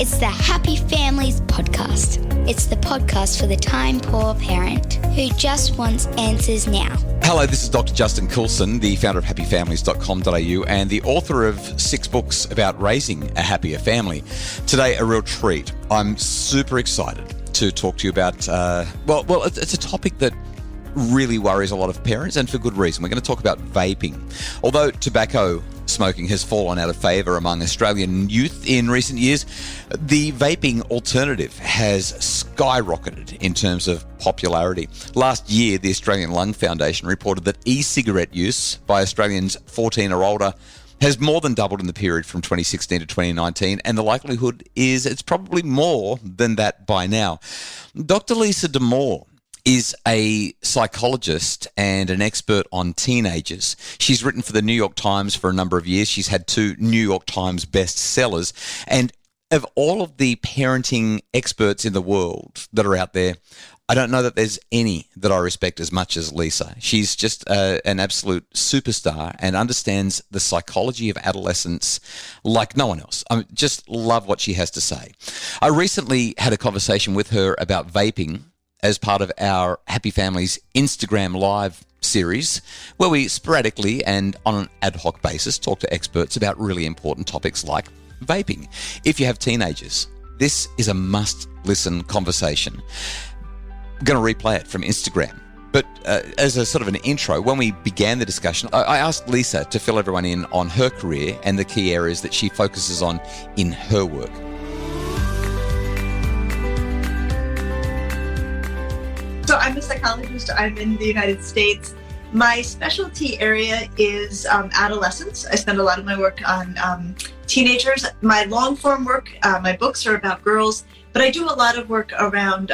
It's the Happy Families podcast. It's the podcast for the time-poor parent who just wants answers now. Hello, this is Dr. Justin Coulson, the founder of happyfamilies.com.au and the author of 6 books about raising a happier family. Today, a real treat. I'm super excited to talk to you about, it's a topic that really worries a lot of parents, and for good reason. We're going to talk about vaping. Although tobacco smoking has fallen out of favour among Australian youth in recent years, the vaping alternative has skyrocketed in terms of popularity. Last year, the Australian Lung Foundation reported that e-cigarette use by Australians 14 or older has more than doubled in the period from 2016 to 2019, and the likelihood is it's probably more than that by now. Dr. Lisa Damour is a psychologist and an expert on teenagers. She's written for the New York Times for a number of years. She's had 2 New York Times bestsellers. And of all of the parenting experts in the world that are out there, I don't know that there's any that I respect as much as Lisa. She's just an absolute superstar and understands the psychology of adolescence like no one else. I just love what she has to say. I recently had a conversation with her about vaping as part of our Happy Families Instagram Live series, where we sporadically and on an ad hoc basis talk to experts about really important topics like vaping. If you have teenagers, this is a must-listen conversation. I'm going to replay it from Instagram. But as a sort of an intro, when we began the discussion, I asked Lisa to fill everyone in on her career and the key areas that she focuses on in her work. So I'm a psychologist. I'm in the United States. My specialty area is adolescence. I spend a lot of my work on teenagers. My long-form work, my books are about girls, but I do a lot of work around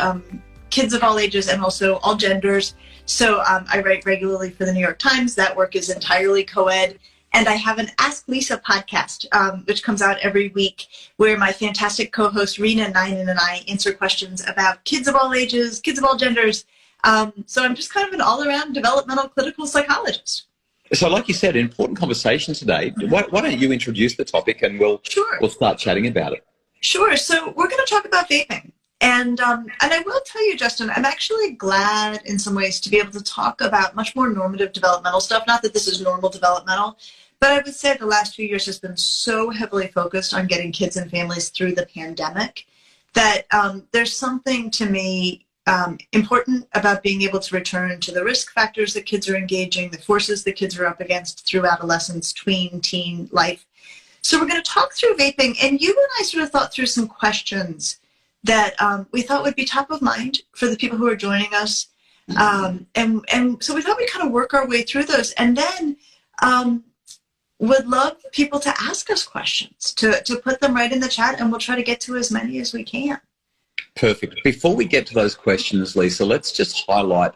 kids of all ages and also all genders. So I write regularly for the New York Times. That work is entirely co-ed. And I have an Ask Lisa podcast, which comes out every week, where my fantastic co-host Rena Ninen and I answer questions about kids of all ages, kids of all genders. So I'm just kind of an all-around developmental clinical psychologist. So like you said, an important conversation today. Why don't you introduce the topic and we'll start chatting about it. Sure. So we're going to talk about vaping. And I will tell you, Justin, I'm actually glad in some ways to be able to talk about much more normative developmental stuff. Not that this is normal developmental, but I would say the last few years has been so heavily focused on getting kids and families through the pandemic that there's something to me important about being able to return to the risk factors that kids are engaging, the forces that kids are up against through adolescence, tween, teen life. So we're going to talk through vaping, and you and I sort of thought through some questions that we thought would be top of mind for the people who are joining us. And so we thought we'd kind of work our way through those, and then would love people to ask us questions, to put them right in the chat, and we'll try to get to as many as we can. Perfect. Before we get to those questions, Lisa, let's just highlight,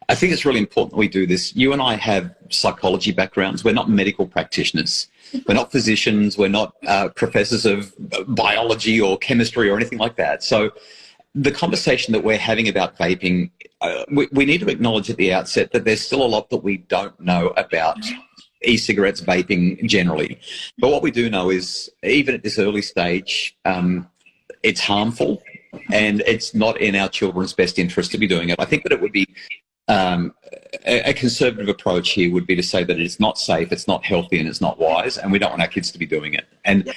I think it's really important we do this. You and I have psychology backgrounds. We're not medical practitioners. We're not physicians. We're not professors of biology or chemistry or anything like that. So the conversation that we're having about vaping, we need to acknowledge at the outset that there's still a lot that we don't know about e-cigarettes, vaping generally. But what we do know is, even at this early stage, it's harmful and it's not in our children's best interest to be doing it. I think that it would be a conservative approach here would be to say that it's not safe, it's not healthy, and it's not wise, and we don't want our kids to be doing it. And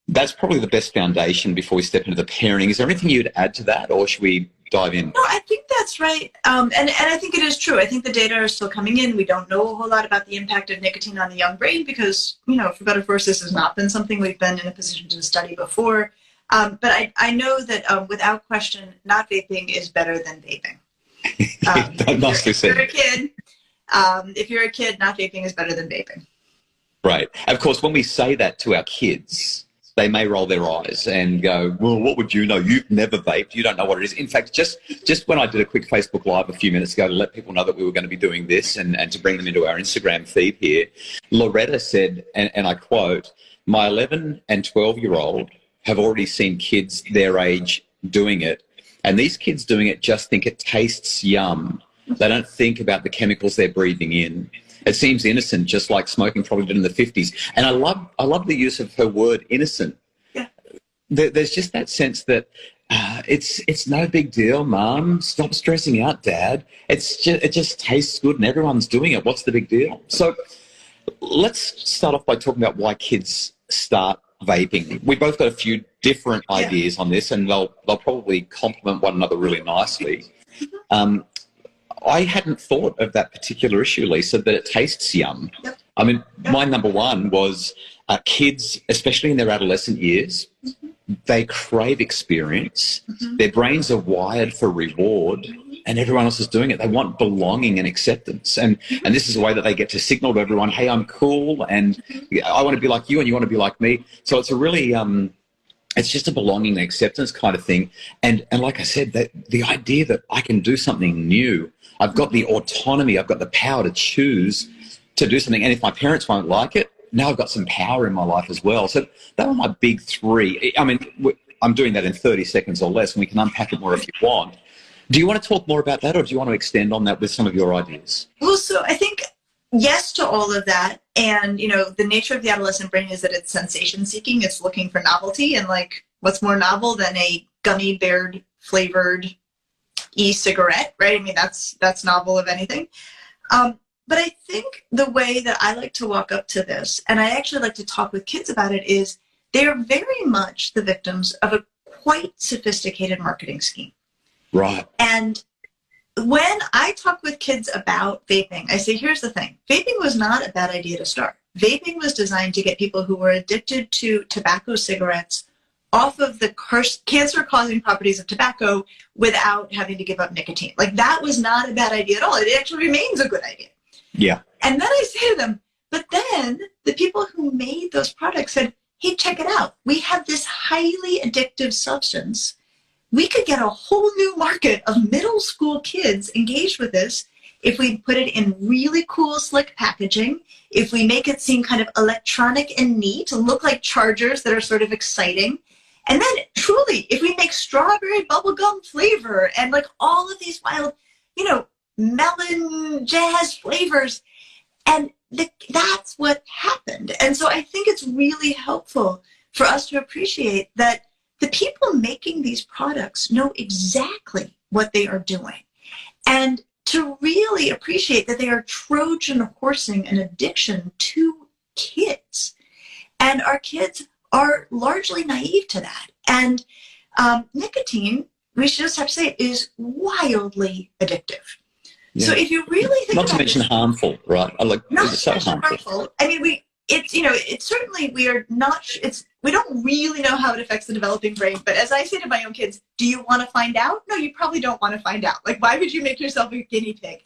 that's probably the best foundation before we step into the parenting. Is there anything you'd add to that, or should we dive in? No, I think that's right. And I think it is true. I think the data are still coming in. We don't know a whole lot about the impact of nicotine on the young brain because, for better or for worse, this has not been something we've been in a position to study before. But I know that without question, not vaping is better than vaping. If you're a kid, not vaping is better than vaping. Right. Of course, when we say that to our kids, they may roll their eyes and go, well, what would you know? You've never vaped. You don't know what it is. In fact, just when I did a quick Facebook Live a few minutes ago to let people know that we were going to be doing this and to bring them into our Instagram feed here, Loretta said, and I quote, my 11 and 12-year-old have already seen kids their age doing it. And these kids doing it just think it tastes yum. They don't think about the chemicals they're breathing in. It seems innocent, just like smoking probably did in the 50s. And I love the use of her word innocent. Yeah. there's just that sense that it's no big deal, Mum. Stop stressing out, Dad. It just tastes good and everyone's doing it. What's the big deal? So let's start off by talking about why kids start vaping. We both got a few different ideas on this, and they'll probably complement one another really nicely. I hadn't thought of that particular issue, Lisa, that it tastes yum. Yep. I mean, my number one was kids, especially in their adolescent years, they crave experience. Their brains are wired for reward, and everyone else is doing it. They want belonging and acceptance. And this is a way that they get to signal to everyone, hey, I'm cool, and I want to be like you, and you want to be like me. So it's a really... it's just a belonging and acceptance kind of thing. And like I said, that the idea that I can do something new, I've got the autonomy, I've got the power to choose to do something. And if my parents won't like it, now I've got some power in my life as well. So that were my big three. I mean, I'm doing that in 30 seconds or less, and we can unpack it more if you want. Do you want to talk more about that, or do you want to extend on that with some of your ideas? Well, so I think yes to all of that. And, the nature of the adolescent brain is that it's sensation seeking. It's looking for novelty. And like, what's more novel than a gummy bear flavored e-cigarette, right? I mean, that's novel of anything. But I think the way that I like to walk up to this, and I actually like to talk with kids about it, is they are very much the victims of a quite sophisticated marketing scheme. Right. And when I talk with kids about vaping, I say, here's the thing. Vaping was not a bad idea to start. Vaping was designed to get people who were addicted to tobacco cigarettes off of the cancer-causing properties of tobacco without having to give up nicotine. Like, that was not a bad idea at all. It actually remains a good idea. Yeah. And then I say to them, but then the people who made those products said, hey, check it out. We have this highly addictive substance. We could get a whole new market of middle school kids engaged with this if we put it in really cool, slick packaging, if we make it seem kind of electronic and neat, look like chargers that are sort of exciting. And then truly, if we make strawberry bubblegum flavor and like all of these wild, melon jazz flavors, and that's what happened. And so I think it's really helpful for us to appreciate that the people making these products know exactly what they are doing, and to really appreciate that they are Trojan horsing an addiction to kids. And our kids are largely naive to that. And nicotine, we should just have to say, is wildly addictive. Yeah. So if you really think not to mention harmful, right? It's so harmful. I mean, it's certainly, we don't really know how it affects the developing brain. But as I say to my own kids, do you want to find out? No, you probably don't want to find out. Like, why would you make yourself a guinea pig?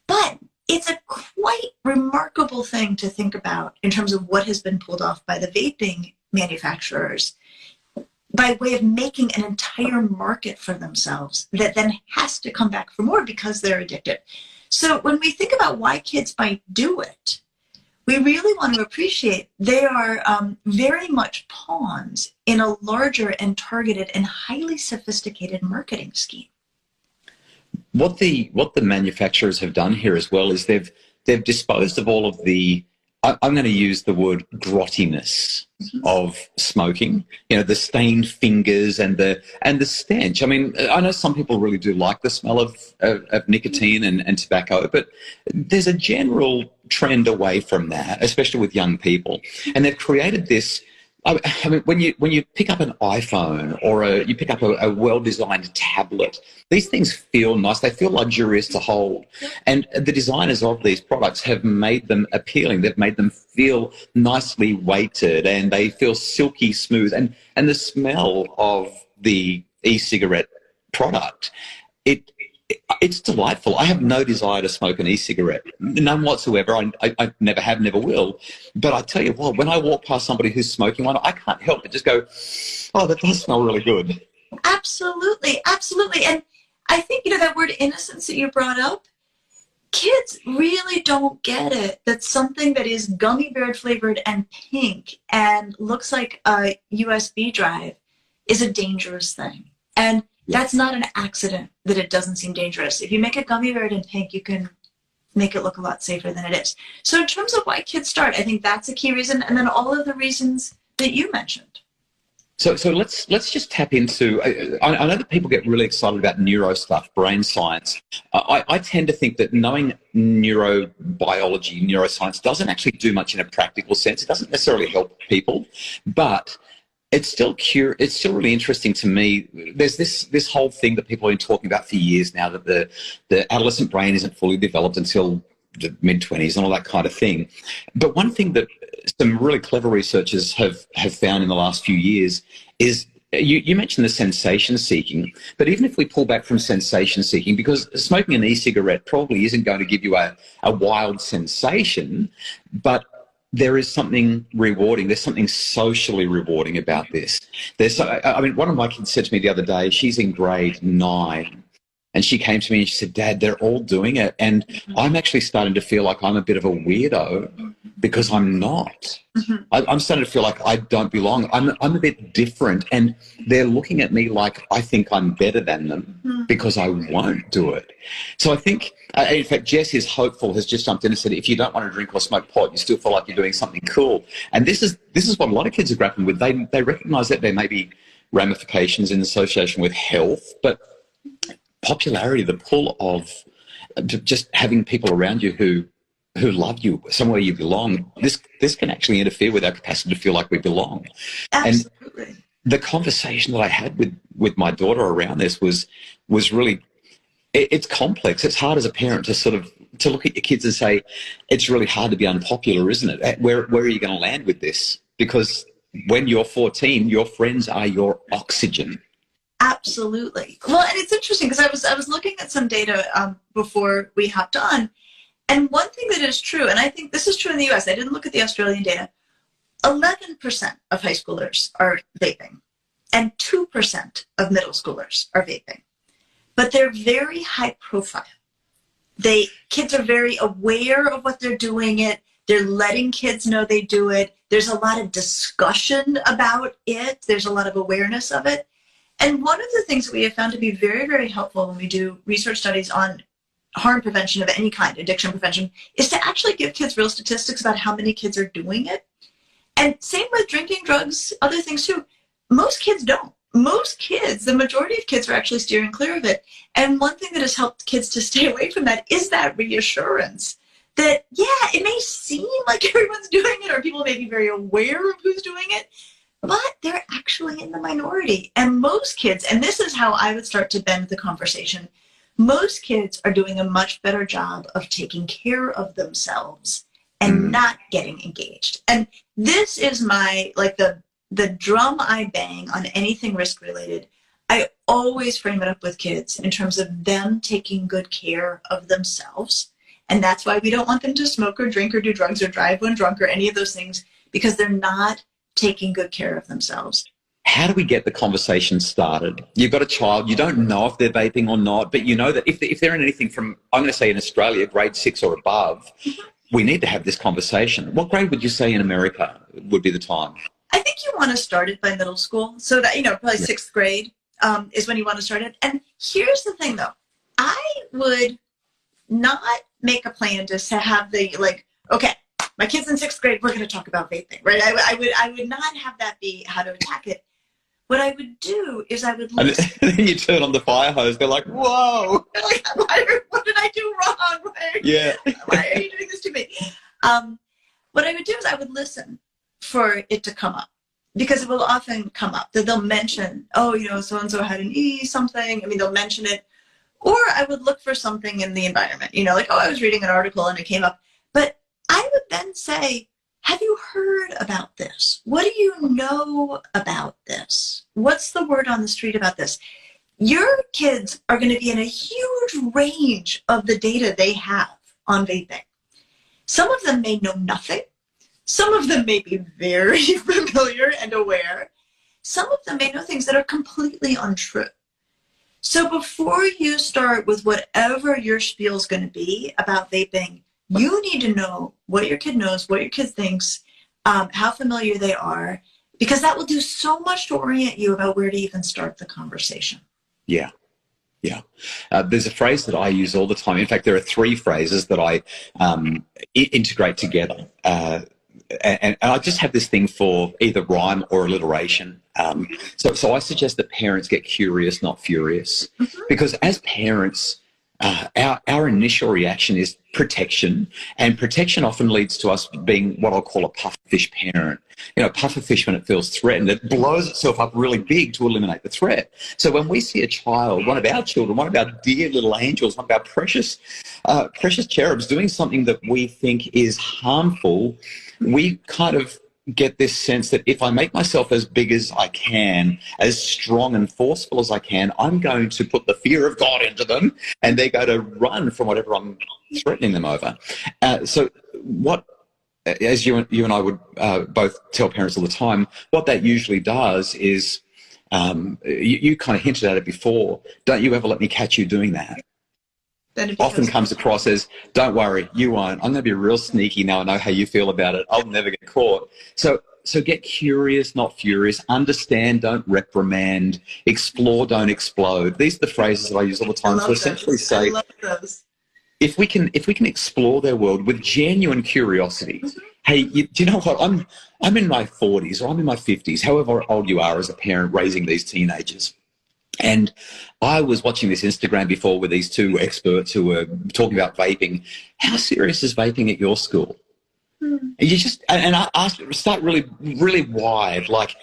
But it's a quite remarkable thing to think about in terms of what has been pulled off by the vaping manufacturers by way of making an entire market for themselves that then has to come back for more because they're addicted. So when we think about why kids might do it, we really want to appreciate they are very much pawns in a larger and targeted and highly sophisticated marketing scheme. What the manufacturers have done here as well is they've disposed of all of the, I'm going to use the word grottiness of smoking, the stained fingers and the stench. I mean, I know some people really do like the smell of nicotine and tobacco, but there's a general trend away from that, especially with young people. And they've created this, I mean, when you pick up an iPhone or you pick up a well-designed tablet, these things feel nice. They feel luxurious to hold. And the designers of these products have made them appealing. They've made them feel nicely weighted, and they feel silky smooth. And the smell of the e-cigarette product, it's delightful. I have no desire to smoke an e-cigarette, none whatsoever. I never have, never will. But I tell you what, when I walk past somebody who's smoking one, I can't help but just go, oh, that does smell really good. Absolutely, absolutely. And I think, that word innocence that you brought up, kids really don't get it, that something that is gummy bear flavored and pink and looks like a USB drive is a dangerous thing. And that's not an accident that it doesn't seem dangerous. If you make a gummy bear in pink, you can make it look a lot safer than it is. So in terms of why kids start, I think that's a key reason. And then all of the reasons that you mentioned. So let's just tap into. I know that people get really excited about neuro stuff, brain science. I tend to think that knowing neurobiology, neuroscience doesn't actually do much in a practical sense. It doesn't necessarily help people, but it's still it's still really interesting to me. There's this whole thing that people have been talking about for years now, that the adolescent brain isn't fully developed until the mid-20s and all that kind of thing. But one thing that some really clever researchers have found in the last few years is, you mentioned the sensation seeking, but even if we pull back from sensation seeking, because smoking an e-cigarette probably isn't going to give you a wild sensation, but there is something rewarding. There's something socially rewarding about this. One of my kids said to me the other day, she's in grade 9, and she came to me and she said, "Dad, they're all doing it. And I'm actually starting to feel like I'm a bit of a weirdo because I'm not. I'm starting to feel like I don't belong. I'm a bit different. And they're looking at me like I think I'm better than them because I won't do it." So I think, in fact, Jess is hopeful, has just jumped in and said, if you don't want to drink or smoke pot, you still feel like you're doing something cool. And this is what a lot of kids are grappling with. They recognise that there may be ramifications in association with health, but popularity, the pull of just having people around you who love you, somewhere you belong, this can actually interfere with our capacity to feel like we belong. Absolutely. And the conversation that I had with my daughter around this was really, it's complex. It's hard as a parent to look at your kids and say, it's really hard to be unpopular, isn't it? Where are you going to land with this? Because when you're 14, your friends are your oxygen. Absolutely. Well, and it's interesting because I was looking at some data before we hopped on, and one thing that is true, and I think this is true in the US, I didn't look at the Australian data, 11% of high schoolers are vaping, and 2% of middle schoolers are vaping. But they're very high profile. Kids are very aware of what they're doing it. They're letting kids know they do it. There's a lot of discussion about it. There's a lot of awareness of it. And one of the things that we have found to be very, very helpful when we do research studies on harm prevention of any kind, addiction prevention, is to actually give kids real statistics about how many kids are doing it. And same with drinking, drugs, other things too. Most kids don't. Most kids, the majority of kids, are actually steering clear of it. And one thing that has helped kids to stay away from that is that reassurance that, yeah, it may seem like everyone's doing it, or people may be very aware of who's doing it, but they're actually in the minority. And most kids, and this is how I would start to bend the conversation, most kids are doing a much better job of taking care of themselves and not getting engaged. And this is my, like the drum I bang on anything risk related. I always frame it up with kids in terms of them taking good care of themselves. And that's why we don't want them to smoke or drink or do drugs or drive when drunk or any of those things, because they're not taking good care of themselves. How do we get the conversation started? You've got a child, you don't know if they're vaping or not, but you know that if they're in anything from, I'm going to say in Australia, grade 6 or above, we need to have this conversation. What grade would you say in America would be the time? I think you want to start it by middle school. So that, probably 6th grade is when you want to start it. And here's the thing though, I would not make a plan to have okay, my kid's in 6th grade, we're going to talk about vaping, right? I would not have that be how to attack it. What I would do is I would listen. And then you turn on the fire hose, they're like, whoa. They're like, what did I do wrong? Why are you doing this to me? What I would do is I would listen for it to come up, because it will often come up that they'll mention, so-and-so had an E something. They'll mention it. Or I would look for something in the environment, I was reading an article and it came up. But I would then say, have you heard about this? What do you know about this? What's the word on the street about this? Your kids are going to be in a huge range of the data they have on vaping. Some of them may know nothing. Some of them may be very familiar and aware. Some of them may know things that are completely untrue. So before you start with whatever your spiel is going to be about vaping, you need to know what your kid knows, what your kid thinks, how familiar they are, because that will do so much to orient you about where to even start the conversation. Yeah. There's a phrase that I use all the time. In fact, there are 3 phrases that I integrate together. and I just have this thing for either rhyme or alliteration. So I suggest that parents get curious, not furious, because as parents, our initial reaction is protection, and protection often leads to us being what I'll call a pufferfish parent. You know, pufferfish, when it feels threatened, it blows itself up really big to eliminate the threat. So when we see a child, one of our children, one of our dear little angels, one of our precious cherubs doing something that we think is harmful, we kind of get this sense that if I make myself as big as I can, as strong and forceful as I can, I'm going to put the fear of God into them, and they're going to run from whatever I'm threatening them over. So what, as you and I would both tell parents all the time, what that usually does is, you kind of hinted at it before, don't you ever let me catch you doing that. Often comes across as, don't worry, you won't. I'm going to be real sneaky now. I know how you feel about it. I'll never get caught. So get curious, not furious. Understand, don't reprimand. Explore, don't explode. These are the phrases that I use all the time to essentially say, if we can explore their world with genuine curiosity. Hey, do you know what? I'm in my 40s or I'm in my 50s, however old you are as a parent raising these teenagers. And I was watching this Instagram before with these two experts who were talking about vaping. How serious is vaping at your school? And you just, and I start really, really wide, like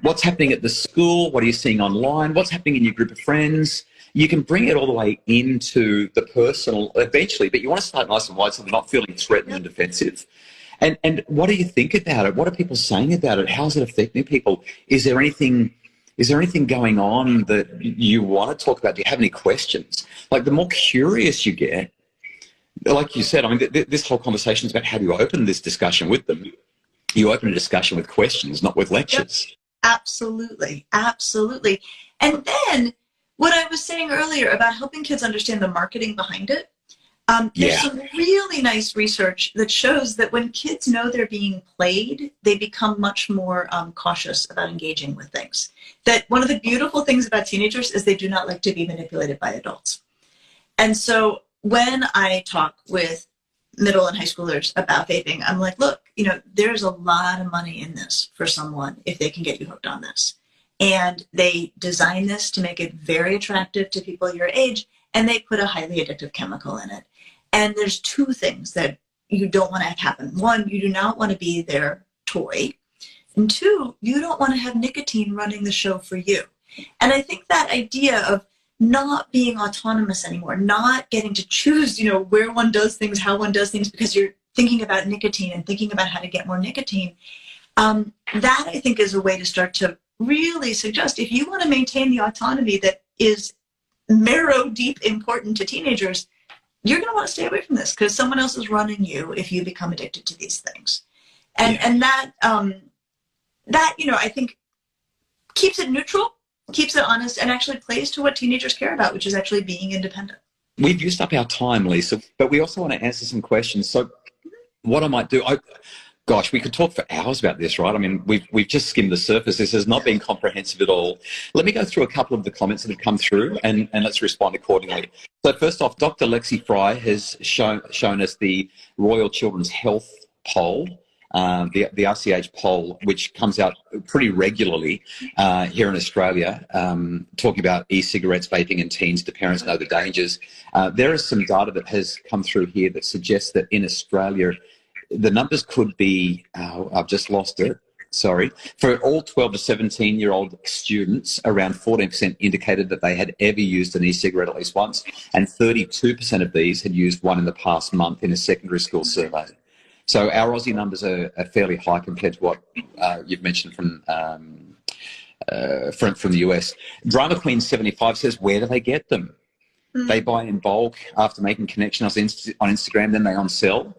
what's happening at the school? What are you seeing online? What's happening in your group of friends? You can bring it all the way into the personal eventually, but you want to start nice and wide so they're not feeling threatened and defensive. And what do you think about it? What are people saying about it? How's it affecting people? Is there anything going on that you want to talk about? Do you have any questions? Like, the more curious you get, like you said, I mean, this whole conversation is about how do you open this discussion with them. You open a discussion with questions, not with lectures. Yep. Absolutely. Absolutely. And then what I was saying earlier about helping kids understand the marketing behind it, there's some really nice research that shows that when kids know they're being played, they become much more cautious about engaging with things. That one of the beautiful things about teenagers is they do not like to be manipulated by adults. And so when I talk with middle and high schoolers about vaping, I'm like, look, you know, there's a lot of money in this for someone if they can get you hooked on this. And they design this to make it very attractive to people your age, and they put a highly addictive chemical in it. And there's two things that you don't want to have happen. One, you do not want to be their toy. And two, you don't want to have nicotine running the show for you. And I think that idea of not being autonomous anymore, not getting to choose, you know, where one does things, how one does things, because you're thinking about nicotine and thinking about how to get more nicotine, that I think is a way to start to really suggest, if you want to maintain the autonomy that is marrow deep important to teenagers, you're going to want to stay away from this because someone else is running you if you become addicted to these things. And that, you know, I think keeps it neutral, keeps it honest, and actually plays to what teenagers care about, which is actually being independent. We've used up our time, Lisa, but we also want to answer some questions. So what I might do, gosh, we could talk for hours about this, right? I mean, we've just skimmed the surface. This has not been comprehensive at all. Let me go through a couple of the comments that have come through and let's respond accordingly. So first off, Dr. Lexi Fry has shown us the Royal Children's Health poll, the RCH poll, which comes out pretty regularly here in Australia, talking about e-cigarettes, vaping and teens. Do parents know the dangers? There is some data that has come through here that suggests that in Australia, the numbers could be, I've just lost it, sorry. For all 12 to 17-year-old students, around 14% indicated that they had ever used an e-cigarette at least once, and 32% of these had used one in the past month in a secondary school survey. So our Aussie numbers are fairly high compared to what you've mentioned from the US. Drama Queen 75 says, where do they get them? They buy in bulk after making connections on Instagram, then they on-sell.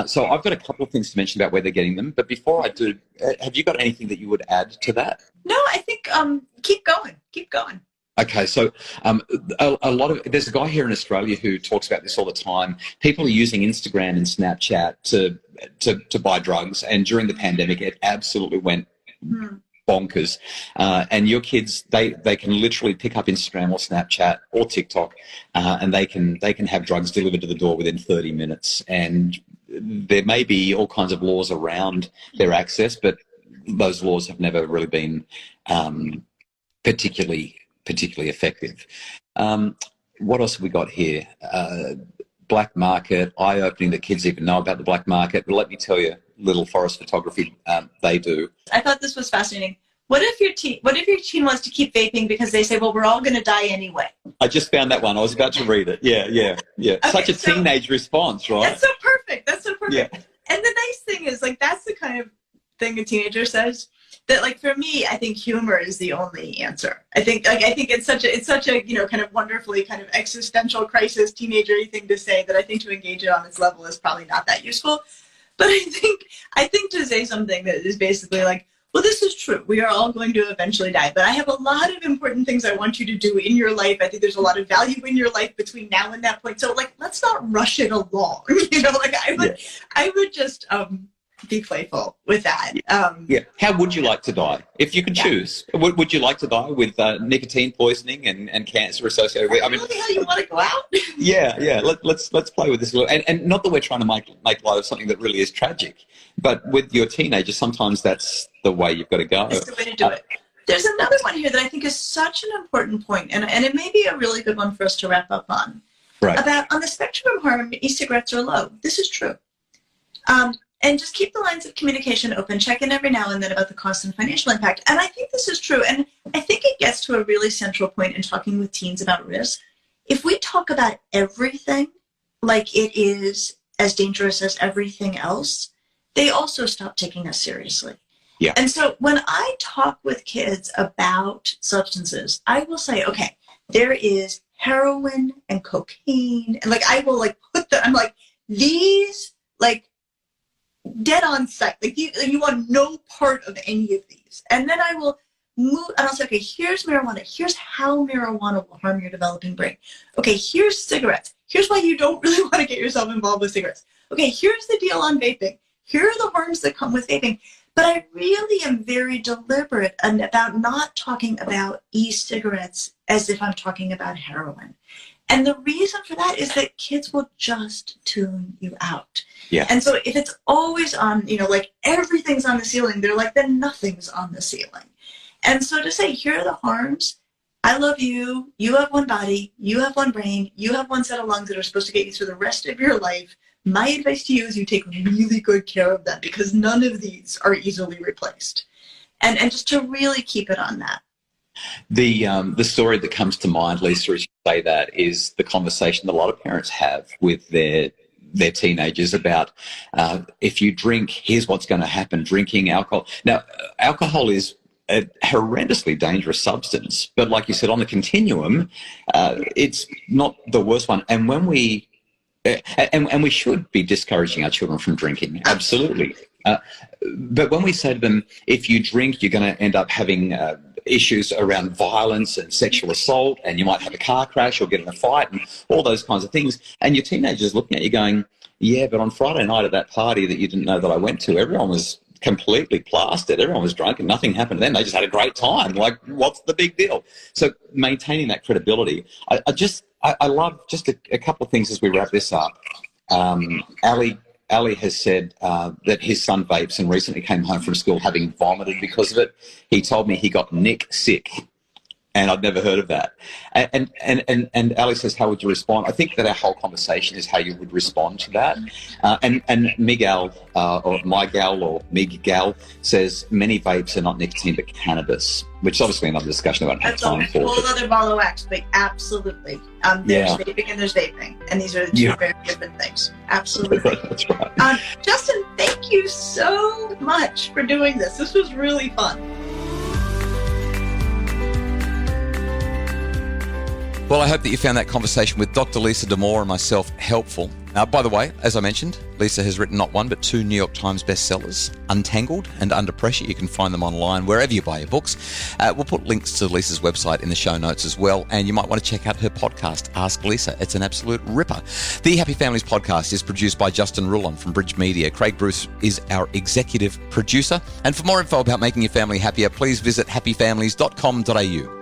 So I've got a couple of things to mention about where they're getting them. But before I do, have you got anything that you would add to that? No, I think keep going. Okay, so a lot of, there's a guy here in Australia who talks about this all the time. People are using Instagram and Snapchat to buy drugs, and during the pandemic, it absolutely went bonkers. And your kids, they can literally pick up Instagram or Snapchat or TikTok, and they can have drugs delivered to the door within 30 minutes. And there may be all kinds of laws around their access, but those laws have never really been particularly effective. What else have we got here? Black market, eye-opening that kids even know about the black market. But let me tell you, little forest photography, they do. I thought this was fascinating. What if your teen wants to keep vaping because they say, well, we're all going to die anyway? I just found that one. I was about to read it. Yeah. Okay, such a teenage response, right? That's so perfect. Yeah. And the nice thing is, like, that's the kind of thing a teenager says that, like, for me, I think humor is the only answer. I think it's such a kind of wonderfully kind of existential crisis teenager-y thing to say that I think to engage it on its level is probably not that useful. But I think to say something that is basically like, well, this is true. We are all going to eventually die, but I have a lot of important things I want you to do in your life. I think there's a lot of value in your life between now and that point. So, like, let's not rush it along. I would just be playful with that. How would you like to die if you could choose? Would you like to die with nicotine poisoning and cancer associated with? I mean, really, how you want to go out? Yeah. Let's play with this a little. And not that we're trying to make light of something that really is tragic, but with your teenagers, sometimes that's the way you've got to go. That's the way to do it. There's another one here that I think is such an important point, and it may be a really good one for us to wrap up on. Right. About on the spectrum of harm, e-cigarettes are low. This is true. And just keep the lines of communication open. Check in every now and then about the cost and financial impact. And I think this is true. And I think it gets to a really central point in talking with teens about risk. If we talk about everything like it is as dangerous as everything else, they also stop taking us seriously. Yeah. And so when I talk with kids about substances, I will say, okay, there is heroin and cocaine. And like, I will like I'm like, these like, dead on sight, like you want no part of any of these. And then I will move and I'll say, okay, here's marijuana, here's how marijuana will harm your developing brain. Okay, here's cigarettes, here's why you don't really want to get yourself involved with cigarettes. Okay, here's the deal on vaping, here are the harms that come with vaping. But I really am very deliberate about not talking about e-cigarettes as if I'm talking about heroin. And the reason for that is that kids will just tune you out. Yeah. And so if it's always on, like everything's on the ceiling, they're like, then nothing's on the ceiling. And so to say, here are the harms. I love you. You have one body. You have one brain. You have one set of lungs that are supposed to get you through the rest of your life. My advice to you is you take really good care of them because none of these are easily replaced. And just to really keep it on that. The story that comes to mind, Lisa, as you say that, is the conversation that a lot of parents have with their teenagers about if you drink, here's what's going to happen, drinking alcohol. Now, alcohol is a horrendously dangerous substance, but like you said, on the continuum, it's not the worst one. And when we should be discouraging our children from drinking, absolutely. But when we say to them, if you drink, you're going to end up having issues around violence and sexual assault, and you might have a car crash or get in a fight and all those kinds of things. And your teenager's looking at you going, yeah, but on Friday night at that party that you didn't know that I went to, everyone was completely plastered. Everyone was drunk and nothing happened to them. They just had a great time. Like, what's the big deal? So maintaining that credibility. I love just a couple of things as we wrap this up. Ali has said that his son vapes and recently came home from school having vomited because of it. He told me he got Nick sick, and I'd never heard of that. And Ali says, how would you respond? I think that our whole conversation is how you would respond to that. And Miguel, or Miguel, or Miguel says many vapes are not nicotine but cannabis, which is obviously another discussion about That's a whole other ball of wax, but absolutely. There's vaping and there's vaping, and these are the two very different things. Absolutely. That's right. Justin, thank you so much for doing this. This was really fun. Well, I hope that you found that conversation with Dr. Lisa Damour and myself helpful. By the way, as I mentioned, Lisa has written not one but 2 New York Times bestsellers, Untangled and Under Pressure. You can find them online wherever you buy your books. We'll put links to Lisa's website in the show notes as well, and you might want to check out her podcast, Ask Lisa. It's an absolute ripper. The Happy Families podcast is produced by Justin Rulon from Bridge Media. Craig Bruce is our executive producer. And for more info about making your family happier, please visit happyfamilies.com.au.